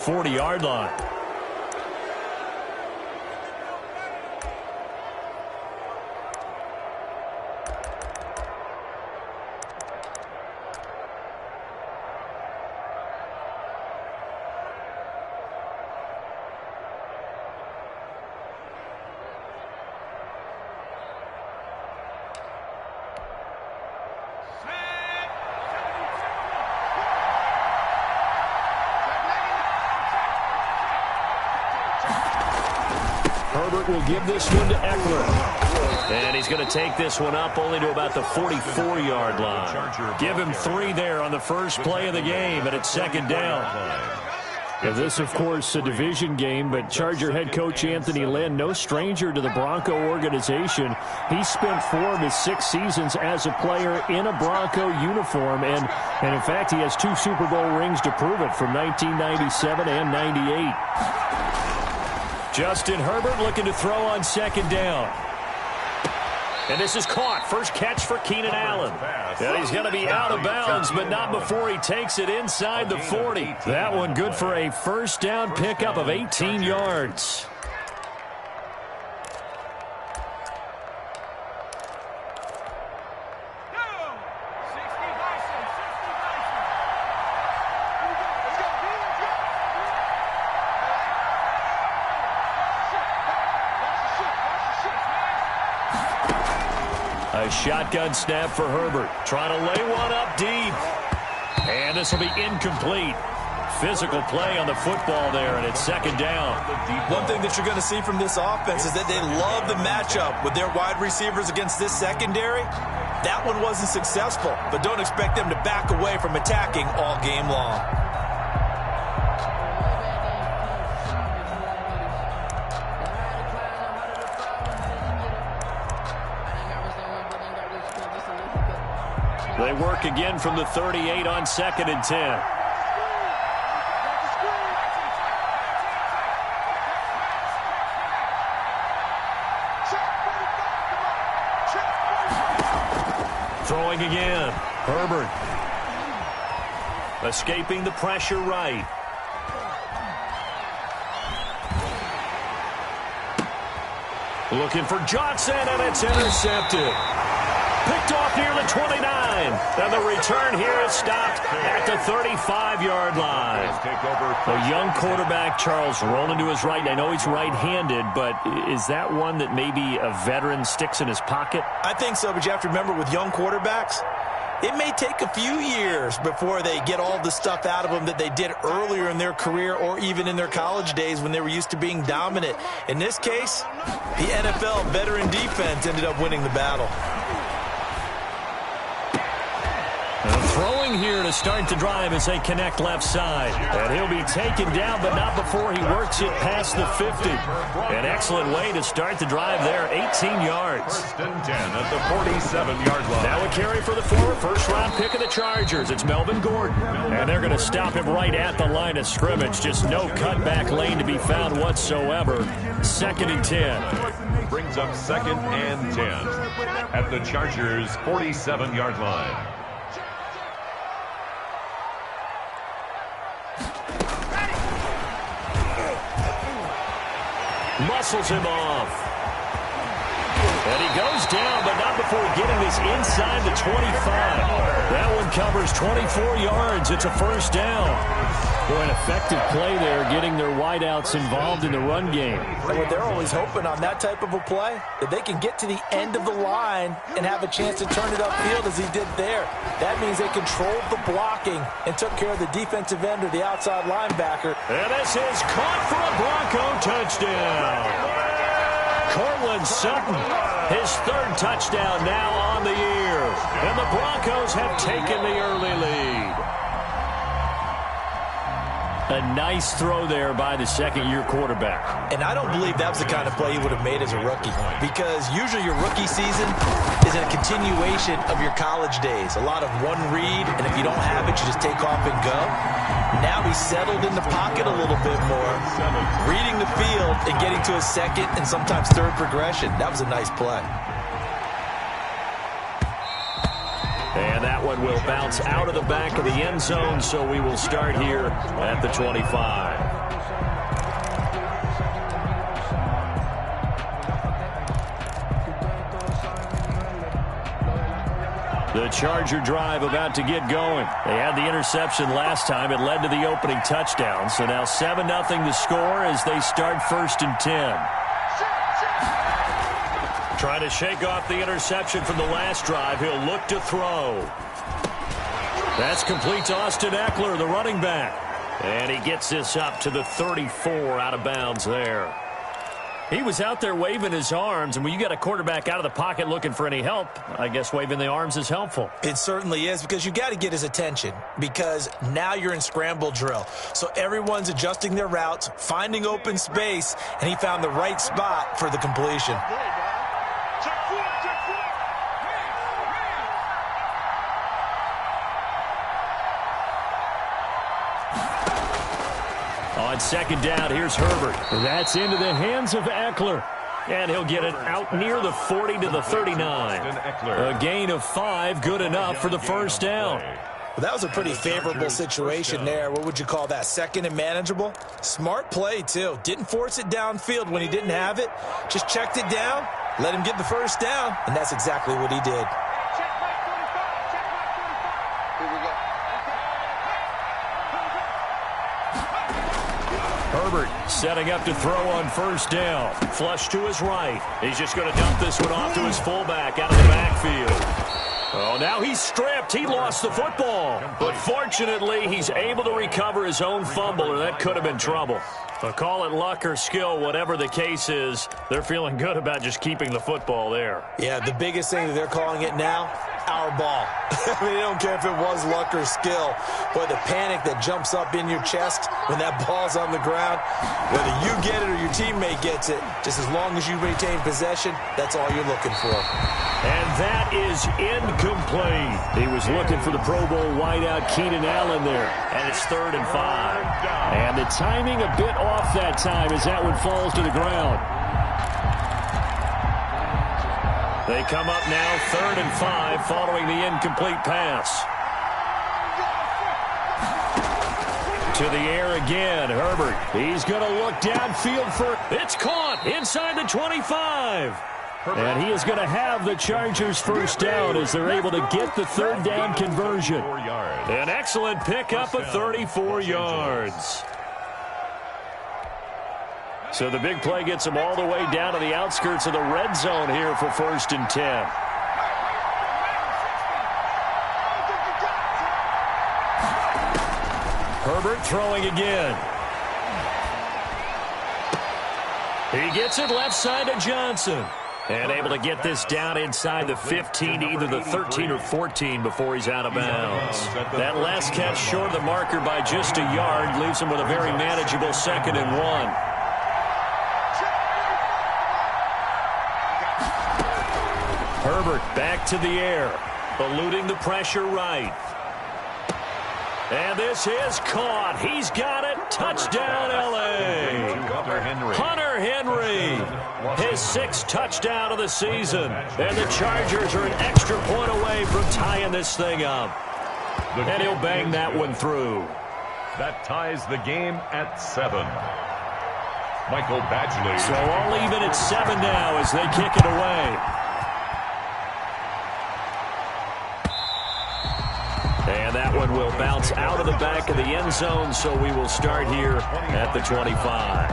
40-yard line. Herbert will give this one to Eckler. And he's going to take this one up only to about the 44-yard line. Give him 3 there on the first play of the game, and it's second down. Yeah, this, of course, a division game, but Charger head coach Anthony Lynn, no stranger to the Bronco organization. He spent 4 of his 6 seasons as a player in a Bronco uniform, and in fact, he has 2 Super Bowl rings to prove it from 1997 and 98. Justin Herbert looking to throw on second down. And this is caught. First catch for Keenan Allen. And he's going to be out of bounds, but not before he takes it inside the 40. That one good for a first down pickup of 18 yards. A shotgun snap for Herbert. Trying to lay one up deep. And this will be incomplete. Physical play on the football there, and it's second down. One thing that you're going to see from this offense is that they love the matchup with their wide receivers against this secondary. That one wasn't successful, but don't expect them to back away from attacking all game long. They work again from the 38 on second and 10. Throwing again. Herbert. Escaping the pressure right. Looking for Johnson, and it's intercepted. Picked off near the 29. And the return here is stopped at the 35-yard line. A young quarterback, Charles, rolling to his right. I know he's right-handed, but is that one that maybe a veteran sticks in his pocket? I think so, but you have to remember with young quarterbacks, it may take a few years before they get all the stuff out of them that they did earlier in their career or even in their college days when they were used to being dominant. In this case, the NFL veteran defense ended up winning the battle. Throwing here to start the drive as they connect left side. And he'll be taken down, but not before he works it past the 50. An excellent way to start the drive there, 18 yards. First and 10 at the 47-yard line. Now a carry for the former first-round pick of the Chargers. It's Melvin Gordon. And they're going to stop him right at the line of scrimmage. Just no cutback lane to be found whatsoever. Second and 10. Brings up second and 10 at the Chargers' 47-yard line. Muscles him off. And he goes down, but not before getting this inside the 25. That one covers 24 yards. It's a first down. Boy, an effective play there, getting their wideouts involved in the run game. And what they're always hoping on that type of a play, that they can get to the end of the line and have a chance to turn it upfield as he did there. That means they controlled the blocking and took care of the defensive end or the outside linebacker. And this is caught for a Bronco touchdown. Cortland Sutton, his 3rd touchdown now on the year. And the Broncos have taken the early lead. A nice throw there by the second-year quarterback. And I don't believe that was the kind of play he would have made as a rookie, because usually your rookie season is a continuation of your college days. A lot of one read, and if you don't have it, you just take off and go. Now he's settled in the pocket a little bit more, reading the field and getting to a second and sometimes third progression. That was a nice play. And that one will bounce out of the back of the end zone, so we will start here at the 25. Charger drive about to get going. They had the interception last time. It led to the opening touchdown. So now 7-0 to score as they start 1st and 10. Trying to shake off the interception from the last drive. He'll look to throw. That's complete to Austin Eckler, the running back. And he gets this up to the 34 out of bounds there. He was out there waving his arms, and when you got a quarterback out of the pocket looking for any help, I guess waving the arms is helpful. It certainly is, because you got to get his attention, because now you're in scramble drill. So everyone's adjusting their routes, finding open space, and he found the right spot for the completion. On 2nd down, here's Herbert. That's into the hands of Eckler. And he'll get it out near the 40 to the 39. A gain of 5, good enough for the 1st down. Well, that was a pretty favorable situation there. What would you call that? 2nd and manageable? Smart play, too. Didn't force it downfield when he didn't have it. Just checked it down, let him get the 1st down, and that's exactly what he did. Herbert setting up to throw on 1st down. Flush to his right. He's just going to dump this one off to his fullback out of the backfield. Oh, now he's stripped. He lost the football. But fortunately, he's able to recover his own fumble, or that could have been trouble. But call it luck or skill, whatever the case is, they're feeling good about just keeping the football there. Yeah, the biggest thing that they're calling it now, our ball. I mean, they don't care if it was luck or skill. But the panic that jumps up in your chest when that ball's on the ground, whether you get it or your teammate gets it, just as long as you retain possession, that's all you're looking for. And that is incomplete. He was looking for the Pro Bowl wideout Keenan Allen there. And it's 3rd and 5. And the timing a bit off that time as that one falls to the ground. They come up now 3rd and 5 following the incomplete pass. To the air again, Herbert. He's going to look downfield for... It's caught inside the 25. And he is going to have the Chargers 1st down as they're able to get the 3rd down conversion. An excellent pickup of 34 yards. So the big play gets them all the way down to the outskirts of the red zone here for 1st and 10. Herbert throwing again. He gets it left side to Johnson. And able to get this down inside the 15, either the 13 or 14 before he's out of bounds. That last catch short of the marker by just a yard leaves him with a very manageable 2nd and 1. Herbert back to the air, eluding the pressure right. And this is caught. He's got it. Touchdown, L.A. Hunter Henry, his 6th touchdown of the season. And the Chargers are an extra point away from tying this thing up. And he'll bang that one through. That ties the game at 7. Michael Badgley. So all even at 7 now as they kick it away. And that one will bounce out of the back of the end zone, so we will start here at the 25.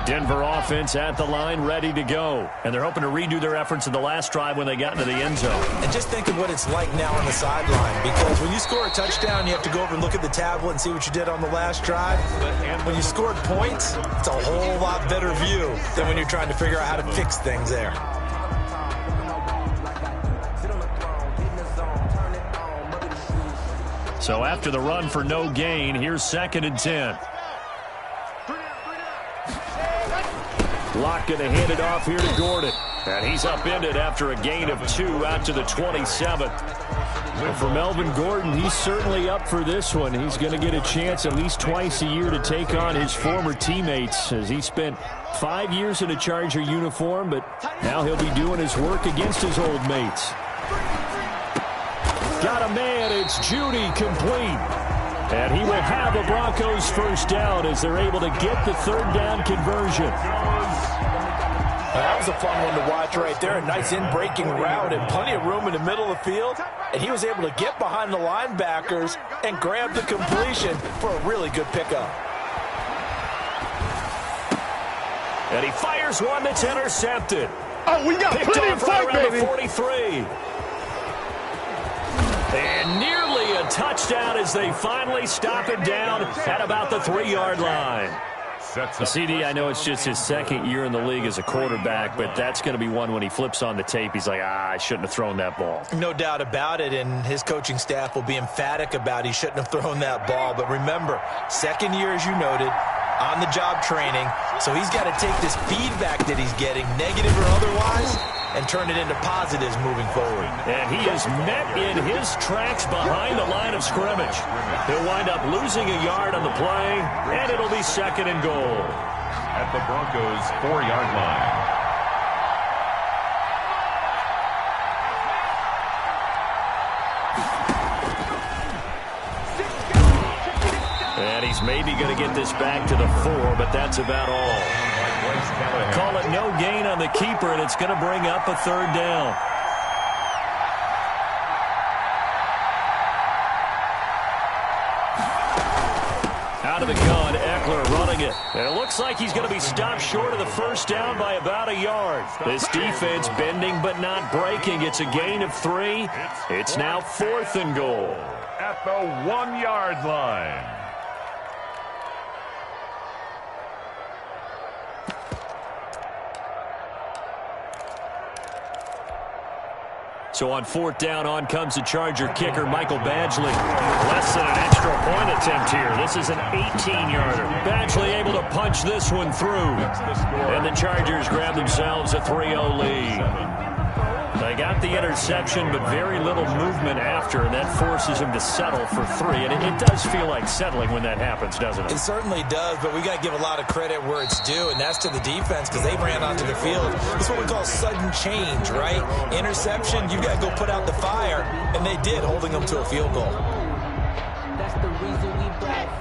Denver offense at the line, ready to go. And they're hoping to redo their efforts in the last drive when they got into the end zone. And just think of what it's like now on the sideline, because when you score a touchdown, you have to go over and look at the tablet and see what you did on the last drive. When you scored points, it's a whole lot better view than when you're trying to figure out how to fix things there. So after the run for no gain, here's 2nd and 10. Locke going to hand it off here to Gordon. And he's upended after a gain of 2 out to the 27th. Well, for Melvin Gordon, he's certainly up for this one. He's going to get a chance at least twice a year to take on his former teammates, as he spent 5 years in a Charger uniform, but now he'll be doing his work against his old mates. Got a man, it's Judy, complete. And he will have a Broncos 1st down as they're able to get the 3rd down conversion. That was a fun one to watch right there. A nice in-breaking route and plenty of room in the middle of the field. And he was able to get behind the linebackers and grab the completion for a really good pickup. And he fires one that's intercepted. Oh, we got plenty of fight, baby. 43. And nearly a touchdown as they finally stop it down at about the 3-yard line. CD, I know it's just his second year in the league as a quarterback, but that's going to be one when he flips on the tape. He's like, I shouldn't have thrown that ball. No doubt about it, and his coaching staff will be emphatic about he shouldn't have thrown that ball. But remember, second year, as you noted, on-the-job training, so he's got to take this feedback that he's getting, negative or otherwise, and turn it into positives moving forward. And he is met in his tracks behind the line of scrimmage. He'll wind up losing a yard on the play, and it'll be 2nd and goal. At the Broncos' 4-yard line. And he's maybe going to get this back to the 4, but that's about all. Call it no gain on the keeper, and it's going to bring up a 3rd down. Out of the gun, Eckler running it. And it looks like he's going to be stopped short of the 1st down by about a yard. This defense bending but not breaking. It's a gain of 3. It's now 4th and goal. At the 1-yard line. So on 4th down, on comes the Charger kicker, Michael Badgley. Less than an extra point attempt here. This is an 18-yarder. Badgley able to punch this one through. And the Chargers grab themselves a 3-0 lead. They got the interception, but very little movement after, and that forces him to settle for 3. And it does feel like settling when that happens, doesn't it? It certainly does, but we got to give a lot of credit where it's due, and that's to the defense because they ran onto the field. It's what we call sudden change, right? Interception, you got to go put out the fire, and they did, holding them to a field goal.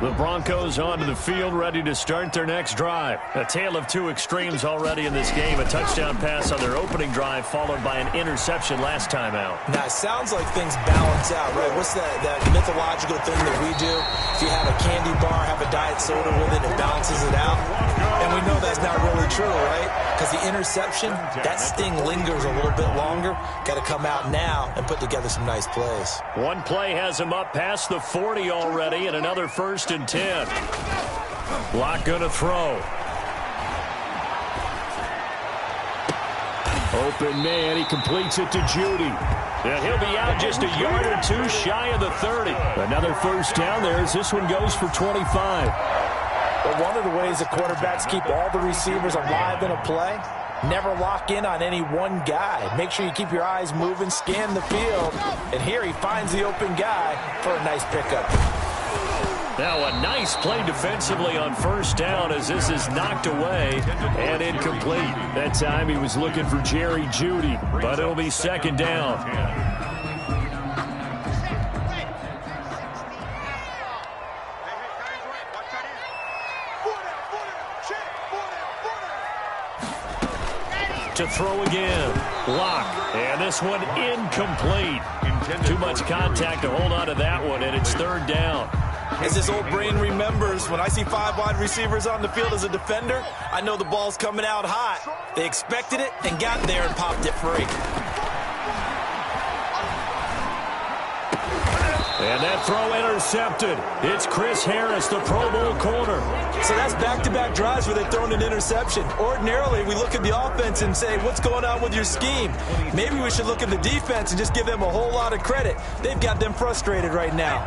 The Broncos onto the field, ready to start their next drive. A tale of 2 extremes already in this game. A touchdown pass on their opening drive, followed by an interception last time out. Now, it sounds like things balance out, right? What's that mythological thing that we do? If you have a candy bar, have a diet soda with it, it balances it out. And we know that's not really true, right? Because the interception, that sting lingers a little bit longer. Got to come out now and put together some nice plays. One play has him up past the 40 already, and another 1st and 10. Block going to throw. Open man, he completes it to Judy. And he'll be out just a yard or 2 shy of the 30. Another 1st down there as this one goes for 25. But one of the ways the quarterbacks keep all the receivers alive in a play, never lock in on any one guy. Make sure you keep your eyes moving, scan the field. And here he finds the open guy for a nice pickup. Now a nice play defensively on 1st down as this is knocked away and incomplete. That time he was looking for Jerry Jeudy, but it'll be 2nd down. To throw again. Lock. And this one incomplete. Too much contact to hold on to that one, and it's 3rd down. As his old brain remembers, when I see 5 wide receivers on the field as a defender, I know the ball's coming out hot. They expected it and got there and popped it free. And that throw intercepted. It's Chris Harris, the Pro Bowl corner. So that's back-to-back drives where they've thrown an interception. Ordinarily, we look at the offense and say, what's going on with your scheme? Maybe we should look at the defense and just give them a whole lot of credit. They've got them frustrated right now.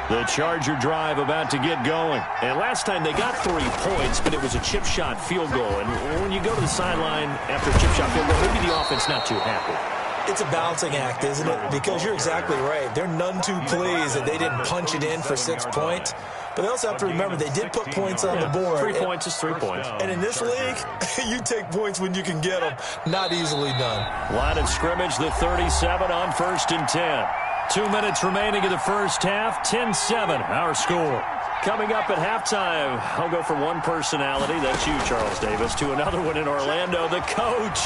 The Charger drive about to get going. And last time they got 3 points, but it was a chip shot field goal. And when you go to the sideline after a chip shot field goal, maybe the offense not too happy. It's a balancing act, isn't it? Because you're exactly right. They're none too pleased that they didn't punch it in for 6 points. But they also have to remember they did put points on the board. 3 points is 3 points. And in this league, you take points when you can get them. Not easily done. Line of scrimmage, the 37 on 1st and 10. 2 minutes remaining in the 1st half. 10-7, our score. Coming up at halftime, I'll go from one personality, that's you, Charles Davis, to another one in Orlando, the coach.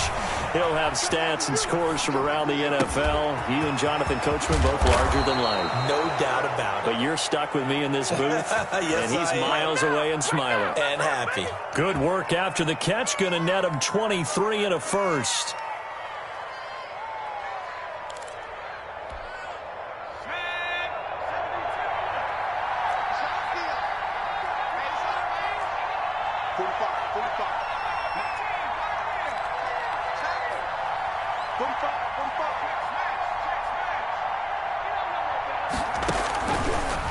He'll have stats and scores from around the NFL. You and Jonathan Coachman both larger than life. No doubt about it. But you're stuck with me in this booth, yes, and he's miles away and smiling. And happy. Good work after the catch. Going to net him 23 and a first.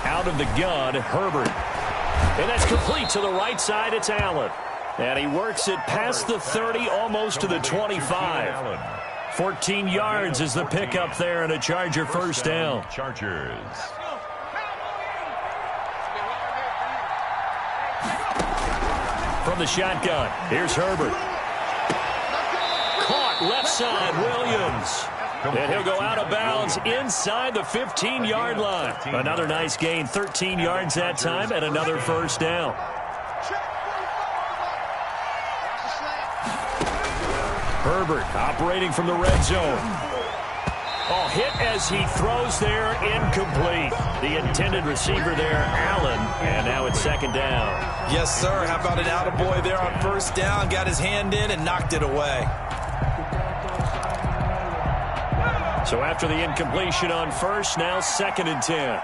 Out of the gun, Herbert. And that's complete to the right side. It's Allen. And he works it past the 30, almost to the 25. 14 yards is the pickup there, and a Charger first down. Chargers. From the shotgun, here's Herbert. Caught left side, Williams. And he'll go out of bounds inside the 15-yard line. Another nice gain, 13 yards that time, and another first down. Herbert operating from the red zone. Oh, hit as he throws there, incomplete. The intended receiver there, Allen, and now it's second down. Yes, sir. How about an attaboy there on first down? Got his hand in and knocked it away. So after the incompletion on first, now 2nd and 10.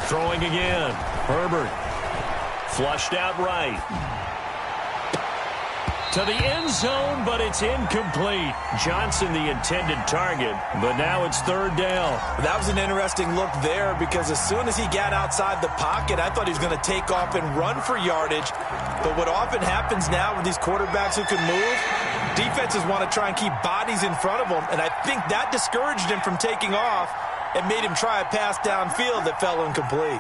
Throwing again. Herbert. Flushed out right. To the end zone, but it's incomplete. Johnson the intended target, but now it's 3rd down. That was an interesting look there because as soon as he got outside the pocket, I thought he was going to take off and run for yardage. But what often happens now with these quarterbacks who can move, defenses want to try and keep bodies in front of them, and I think that discouraged him from taking off and made him try a pass downfield that fell incomplete.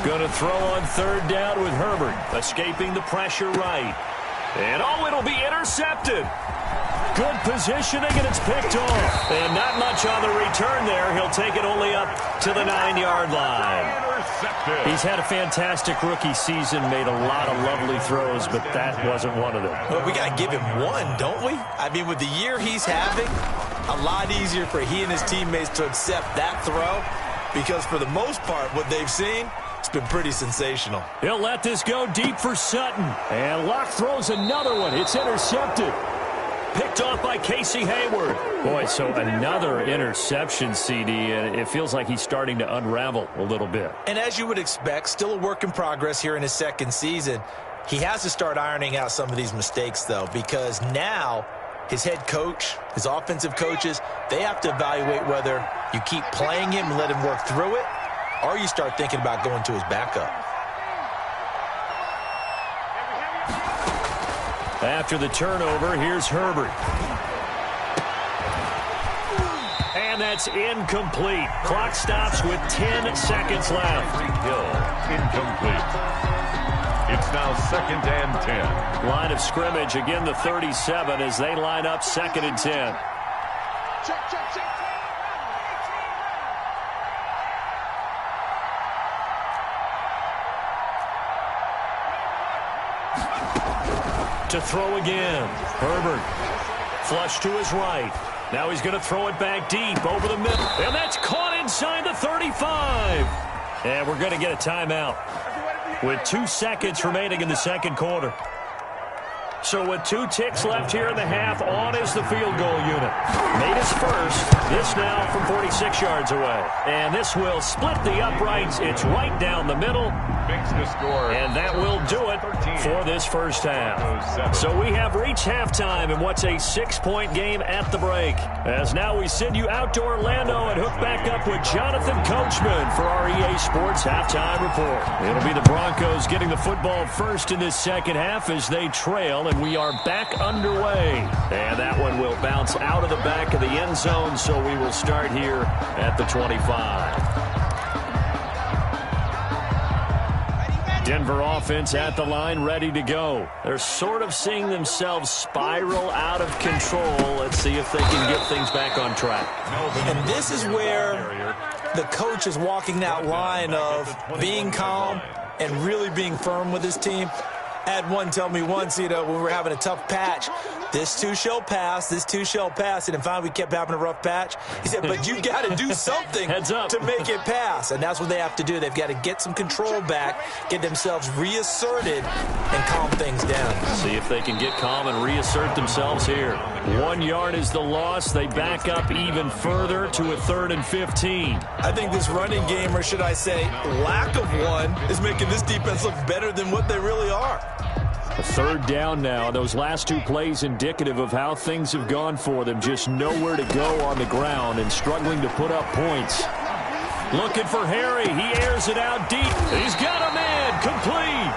Going to throw on 3rd down with Herbert, escaping the pressure right. And oh, it'll be intercepted. Good positioning, and it's picked off. And not much on the return there. He'll take it only up to the 9-yard line. Intercepted. He's had a fantastic rookie season, made a lot of lovely throws, but that wasn't one of them. Well, we got to give him one, don't we? I mean, with the year he's having, a lot easier for he and his teammates to accept that throw because for the most part, what they've seen, it's been pretty sensational. He'll let this go deep for Sutton. And Locke throws another one. It's intercepted. Picked off by Casey Hayward. Boy, so another interception, CD, and it feels like he's starting to unravel a little bit. And as you would expect, still a work in progress here in his 2nd season. He has to start ironing out some of these mistakes, though, because now his head coach, his offensive coaches, they have to evaluate whether you keep playing him and let him work through it, or you start thinking about going to his backup. After the turnover, here's Herbert. And that's incomplete. Clock stops with 10 seconds left. Hill, incomplete. It's now 2nd and 10. Line of scrimmage, again the 37 as they line up 2nd and 10. To throw again. Herbert. Flush to his right. Now he's going to throw it back deep over the middle. And that's caught inside the 35. And we're going to get a timeout with 2 seconds remaining in the 2nd quarter. So with 2 ticks left here in the half, on is the field goal unit. Made his first. This now from 46 yards away. And this will split the uprights. It's right down the middle. Makes the score. And that will do it for this first half. So we have reached halftime in what's a 6-point game at the break. As now we send you out to Orlando and hook back up with Jonathan Coachman for our EA Sports Halftime Report. It'll be the Broncos getting the football first in this 2nd half as they trail, and we are back underway. And that one will bounce out of the back of the end zone, so we will start here at the 25. Denver offense at the line, ready to go. They're sort of seeing themselves spiral out of control. Let's see if they can get things back on track. And this is where the coach is walking that line of being calm and really being firm with his team. I had one tell me once, when we were having a tough patch, this too shall pass, this too shall pass. And finally, we kept having a rough patch. He said, but you got to do something to make it pass. And that's what they have to do. They've got to get some control back, get themselves reasserted, and calm things down. See if they can get calm and reassert themselves here. 1 yard is the loss. They back up even further to a 3rd and 15. I think this running game, or should I say lack of one, is making this defense look better than what they really are. A 3rd down now. Those last 2 plays indicative of how things have gone for them. Just nowhere to go on the ground and struggling to put up points. Looking for Harry. He airs it out deep. He's got a man. Complete.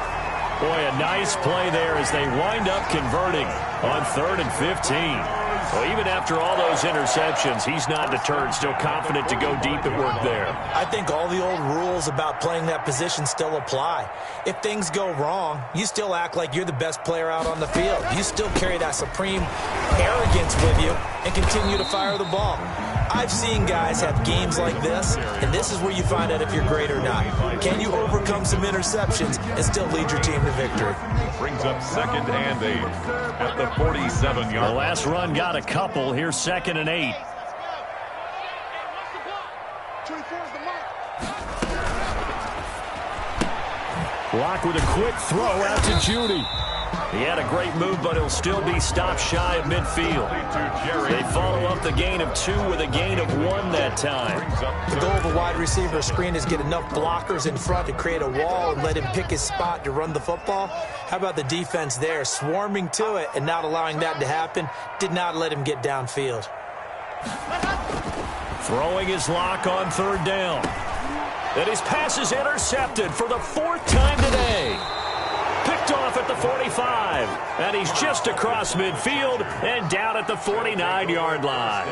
Boy, a nice play there as they wind up converting on 3rd and 15. Well, even after all those interceptions, he's not deterred, still confident to go deep at work there. I think all the old rules about playing that position still apply. If things go wrong, you still act like you're the best player out on the field. You still carry that supreme arrogance with you and continue to fire the ball. I've seen guys have games like this, and this is where you find out if you're great or not. Can you overcome some interceptions and still lead your team to victory? Brings up 2nd and 8 at the 47-yard. The last run got a couple. Here's 2nd and 8. Block with a quick throw out to Judy. He had a great move, but he'll still be stopped shy of midfield. They follow up the gain of 2 with a gain of 1 that time. The goal of a wide receiver screen is get enough blockers in front to create a wall and let him pick his spot to run the football. How about the defense there, swarming to it and not allowing that to happen? Did not let him get downfield. Throwing his lock on 3rd down. And his pass is intercepted for the 4th time today. Picked off at the 45, and he's just across midfield and down at the 49-yard line.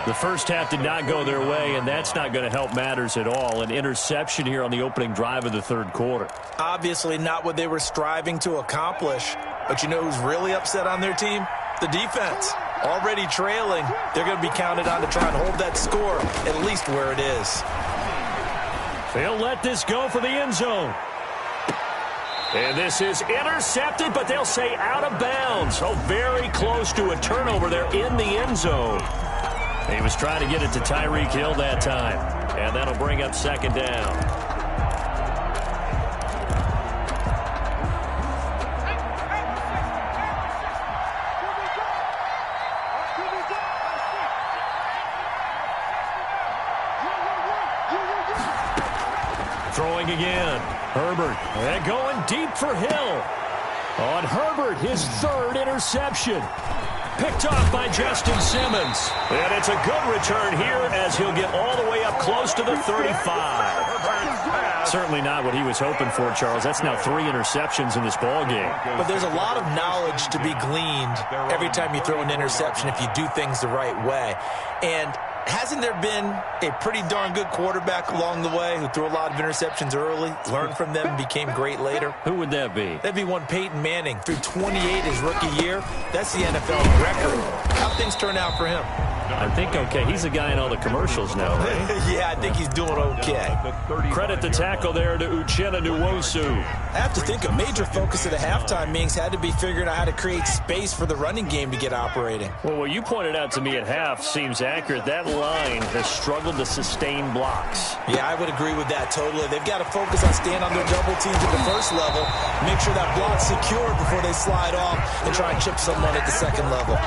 The first half did not go their way, and that's not going to help matters at all. An interception here on the opening drive of the 3rd quarter. Obviously not what they were striving to accomplish, but you know who's really upset on their team? The defense. Already trailing, they're going to be counted on to try and hold that score at least where it is. They'll let this go for the end zone. And this is intercepted, but they'll say out of bounds. So very close to a turnover there in the end zone. He was trying to get it to Tyreek Hill that time. And that'll bring up 2nd down. Throwing again. Herbert. And going deep for Hill. On Herbert, his 3rd interception. Picked off by Justin Simmons. And it's a good return here as he'll get all the way up close to the 35. Certainly not what he was hoping for, Charles. That's now 3 interceptions in this ball game. But there's a lot of knowledge to be gleaned every time you throw an interception if you do things the right way. And hasn't there been a pretty darn good quarterback along the way who threw a lot of interceptions early, learned from them, and became great later? Who would that be? That'd be one Peyton Manning. Threw 28 his rookie year. That's the NFL record. How things turn out for him? I think okay. He's a guy in all the commercials now, right? Yeah, I think he's doing okay. Credit the tackle there to Uchenna Nwosu. I have to think a major focus of the halftime meetings had to be figuring out how to create space for the running game to get operating. Well, what you pointed out to me at half seems accurate. That line has struggled to sustain blocks. Yeah, I would agree with that totally. They've got to focus on staying on their double teams at the first level, make sure that block's secure before they slide off and try and chip someone at the second level.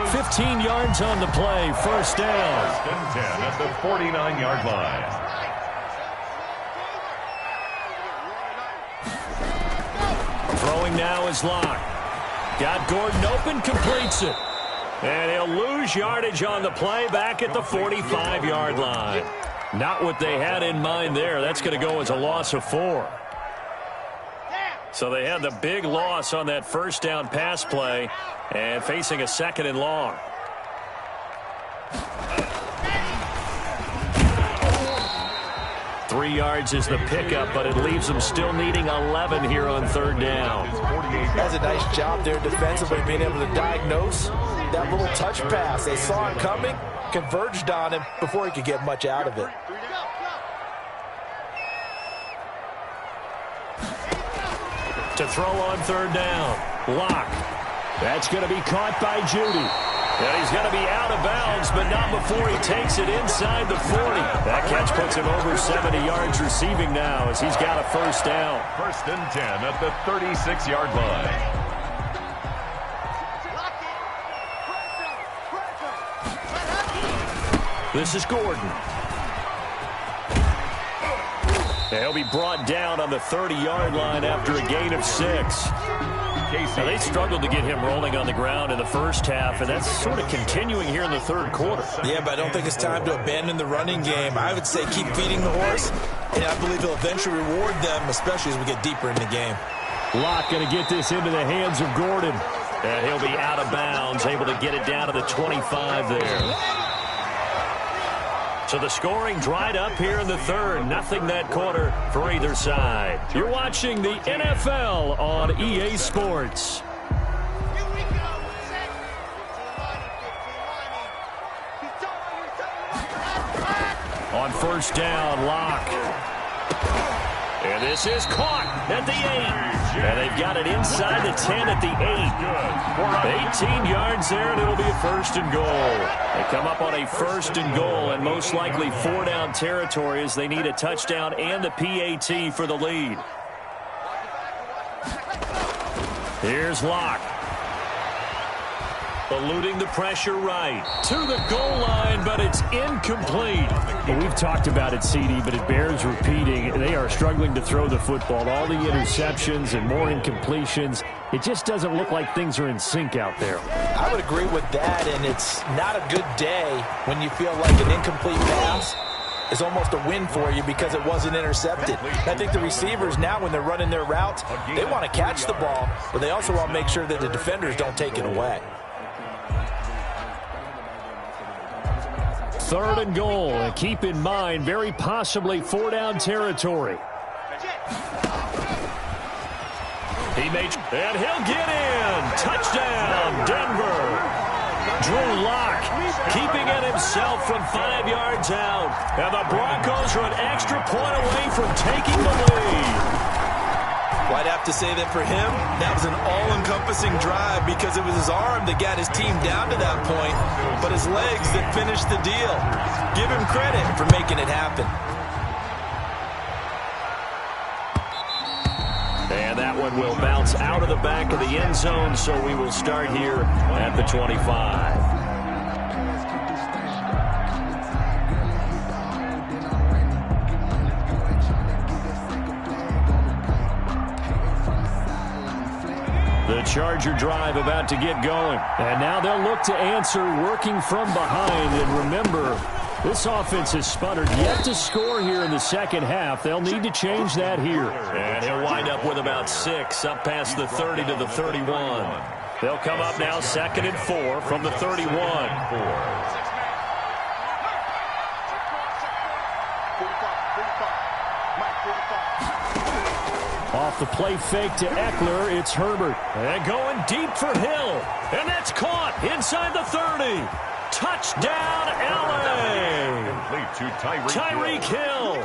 15 yards on the play, 1st down. 10 at the 49-yard line. Throwing now is Locke. Got Gordon open, completes it. And he'll lose yardage on the play back at the 45-yard line. Not what they had in mind there. That's going to go as a loss of 4. So they had the big loss on that 1st down pass play and facing a 2nd and long. 3 yards is the pickup, but it leaves them still needing 11 here on third down. That's a nice job there defensively, being able to diagnose that little touch pass. They saw it coming, converged on him before he could get much out of it. To throw on third down, Locke. That's going to be caught by Judy. And he's going to be out of bounds, but not before he takes it inside the 40. That catch puts him over 70 yards receiving now as he's got a first down. 1st and 10 at the 36-yard line. This is Gordon. And he'll be brought down on the 30-yard line after a gain of 6. Now, they struggled to get him rolling on the ground in the first half, and that's sort of continuing here in the third quarter. Yeah, but I don't think it's time to abandon the running game. I would say keep feeding the horse, and I believe he'll eventually reward them, especially as we get deeper in the game. Locke going to get this into the hands of Gordon. And he'll be out of bounds, able to get it down to the 25 there. So the scoring dried up here in the third. Nothing that quarter for either side. You're watching the NFL on EA Sports. On first down, Locke. And this is caught at the 8. And they've got it inside the 10 at the 8. 18 yards there, and it'll be a 1st and goal. They come up on a 1st and goal, and most likely 4-down territory as they need a touchdown and the PAT for the lead. Here's Locke. Eluding the pressure right. To the goal line, but it's incomplete. Well, we've talked about it, CD, but it bears repeating. They are struggling to throw the football. All the interceptions and more incompletions. It just doesn't look like things are in sync out there. I would agree with that, and it's not a good day when you feel like an incomplete pass is almost a win for you because it wasn't intercepted. I think the receivers now, when they're running their routes, they want to catch the ball, but they also want to make sure that the defenders don't take it away. 3rd and goal, and keep in mind, very possibly 4-down territory. And he'll get in. Touchdown, Denver. Drew Locke keeping it himself from 5 yards out. And the Broncos are an extra point away from taking the lead. Well, I'd have to say that for him, that was an all-encompassing drive because it was his arm that got his team down to that point, but his legs that finished the deal. Give him credit for making it happen. And that one will bounce out of the back of the end zone, so we will start here at the 25. The Charger drive about to get going. And now they'll look to answer working from behind. And remember, this offense has sputtered yet to score here in the second half. They'll need to change that here. And he'll wind up with about 6 up past the 30 to the 31. They'll come up now 2nd and 4 from the 31. Off the play fake to Eckler, it's Herbert. And going deep for Hill. And that's caught inside the 30. Touchdown, L.A. Tyreek Hill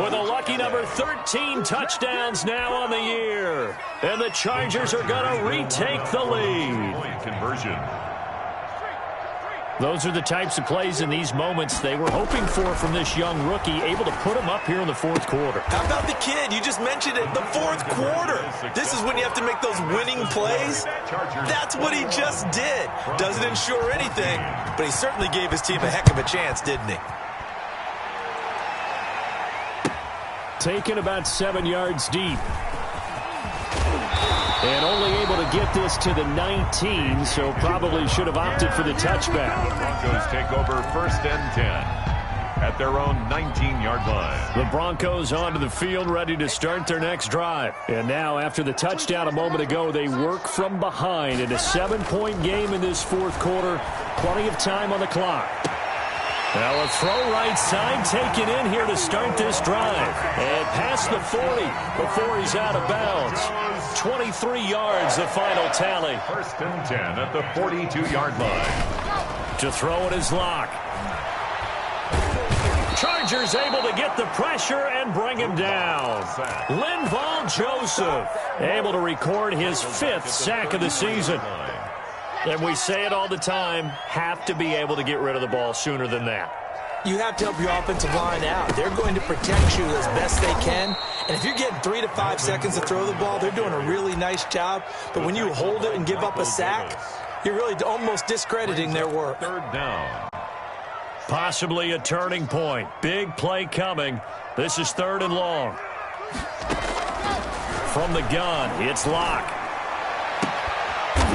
with a lucky number 13 touchdowns now on the year. And the Chargers are going to retake the lead. Conversion. Those are the types of plays in these moments they were hoping for from this young rookie, able to put him up here in the fourth quarter. How about the kid? You just mentioned it, the fourth quarter. This is when you have to make those winning plays. That's what he just did. Doesn't ensure anything, but he certainly gave his team a heck of a chance, didn't he? Taken about 7 yards deep. And only able to get this to the 19, so probably should have opted for the touchback. The Broncos take over 1st and 10 at their own 19-yard line. The Broncos onto the field, ready to start their next drive. And now, after the touchdown a moment ago, they work from behind in a 7-point game in this fourth quarter. Plenty of time on the clock. Now a throw right side taken in here to start this drive. And past the 40 before he's out of bounds. 23 yards, the final tally. 1st and 10 at the 42-yard line. To throw it is Locke. Chargers able to get the pressure and bring him down. Linval Joseph able to record his 5th sack of the season. And we say it all the time, have to be able to get rid of the ball sooner than that. You have to help your offensive line out. They're going to protect you as best they can. And if you're getting 3 to 5 seconds to throw the ball, they're doing a really nice job. But when you hold it and give up a sack, you're really almost discrediting their work. 3rd down. Possibly a turning point. Big play coming. This is 3rd and long. From the gun, it's Locke.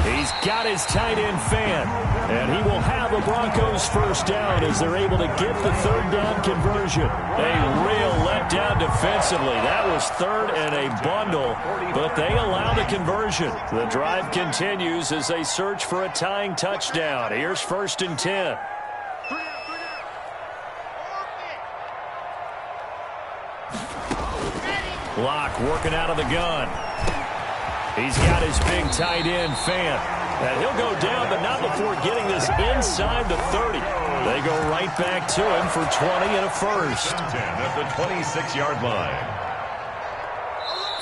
He's got his tight end fan, and he will have the Broncos 1st down as they're able to get the 3rd down conversion. A real letdown defensively. That was 3rd and a bundle, but they allow the conversion. The drive continues as they search for a tying touchdown. Here's 1st and 10. Locke working out of the gun. He's got his big tight end fan. And he'll go down, but not before getting this inside the 30. They go right back to him for 20 and a 1st. 10 at the 26-yard line.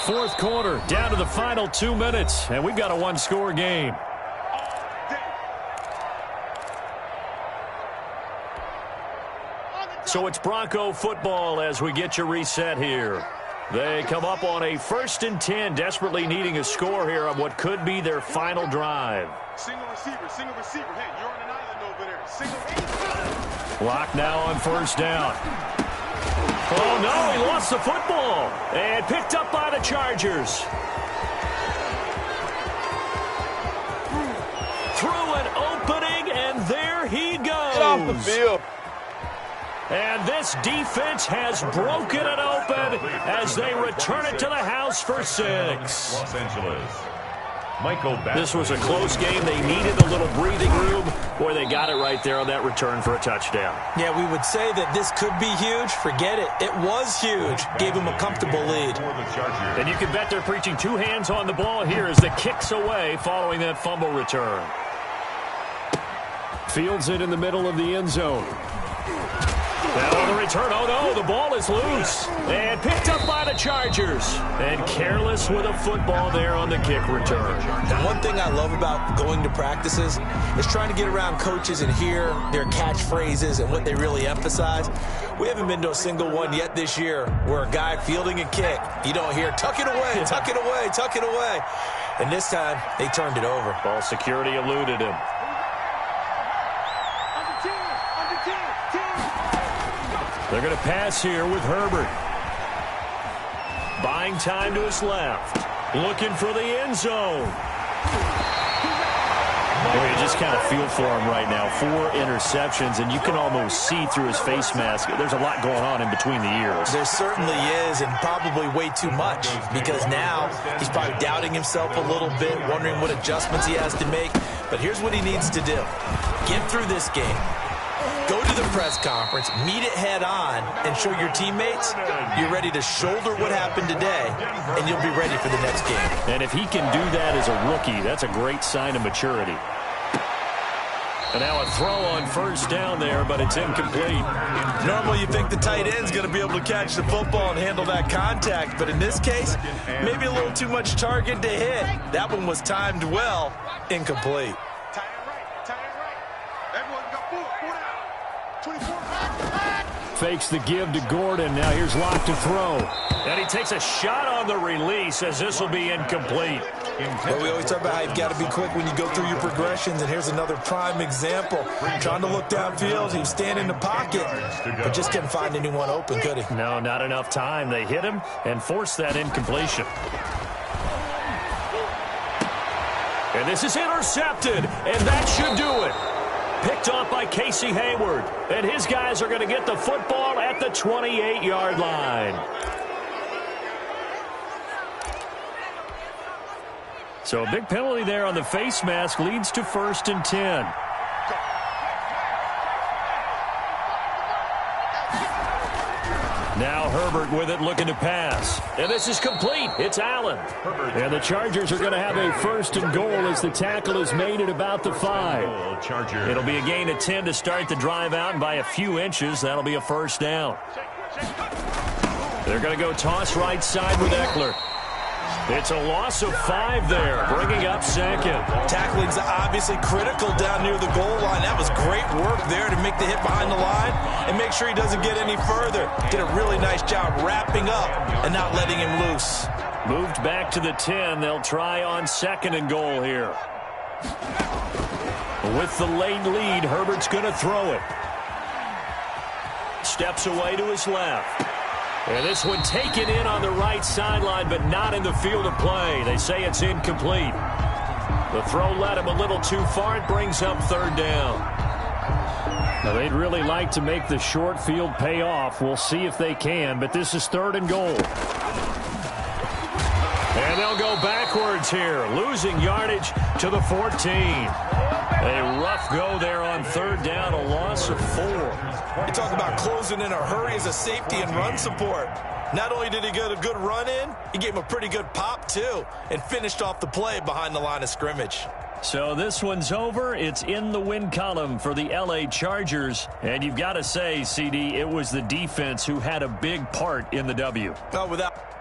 4th quarter, down to the final 2 minutes, and we've got a 1-score game. So it's Bronco football as we get you reset here. They come up on a 1st and 10, desperately needing a score here on what could be their final drive. Single receiver. Hey, you're on an island over there. Single receiver. Locke now on 1st down. Oh, no, he lost the football. And picked up by the Chargers. Through an opening, and there he goes. Get off the field. And this defense has broken it open as they return it to the house for 6. Los Angeles. Michael Bass. This was a close game. They needed a little breathing room. Boy, they got it right there on that return for a touchdown. Yeah, we would say that this could be huge. Forget it. It was huge. Gave him a comfortable lead. And you can bet they're preaching 2 hands on the ball here as the kick's away following that fumble return. Fields it in the middle of the end zone. Now on the return, oh no, the ball is loose. And picked up by the Chargers. And careless with a football there on the kick return. And one thing I love about going to practices is trying to get around coaches and hear their catchphrases and what they really emphasize. We haven't been to a single one yet this year where a guy fielding a kick, you don't hear, tuck it away, tuck it away, tuck it away. And this time, they turned it over. Ball security eluded him. They're going to pass here with Herbert. Buying time to his left. Looking for the end zone. Boy, you just kind of feel for him right now. 4 interceptions, and you can almost see through his face mask. There's a lot going on in between the ears. There certainly is, and probably way too much, because now he's probably doubting himself a little bit, wondering what adjustments he has to make. But here's what he needs to do. Get through this game. Go to the press conference, meet it head on, and show your teammates you're ready to shoulder what happened today, and you'll be ready for the next game. And if he can do that as a rookie, that's a great sign of maturity. And now a throw on 1st down there, but it's incomplete. Normally you think the tight end's going to be able to catch the football and handle that contact, but in this case, maybe a little too much target to hit. That one was timed well, incomplete. Fakes the give to Gordon. Now here's Locke to throw. And he takes a shot on the release as this will be incomplete. Well, we always talk about how you've got to be quick when you go through your progressions, and here's another prime example. Trying to look downfield, he was standing in the pocket, but just couldn't find anyone open, could he? No, not enough time. They hit him and forced that incompletion. And this is intercepted, and that should do it. Picked off by Casey Hayward. And his guys are going to get the football at the 28-yard line. So a big penalty there on the face mask leads to 1st and 10. Now Herbert with it, looking to pass. And this is complete. It's Allen. And the Chargers are going to have a 1st and goal as the tackle is made at about the 5. It'll be a gain of 10 to start the drive out, and by a few inches, that'll be a 1st down. They're going to go toss right side with Eckler. It's a loss of 5 there, bringing up 2nd. Tackling's obviously critical down near the goal line. That was great work there to make the hit behind the line and make sure he doesn't get any further. Did a really nice job wrapping up and not letting him loose. Moved back to the 10. They'll try on 2nd and goal here. With the late lead, Herbert's going to throw it. Steps away to his left. And this one taken in on the right sideline, but not in the field of play. They say it's incomplete. The throw led him a little too far. It brings up 3rd down. Now, they'd really like to make the short field pay off. We'll see if they can, but this is 3rd and goal. And they'll go backwards here, losing yardage to the 14. A rough go there on 3rd down, a loss of 4. You talk about closing in a hurry as a safety and run support. Not only did he get a good run in, he gave him a pretty good pop, too, and finished off the play behind the line of scrimmage. So this one's over. It's in the win column for the L.A. Chargers. And you've got to say, CD, it was the defense who had a big part in the W. Oh, without...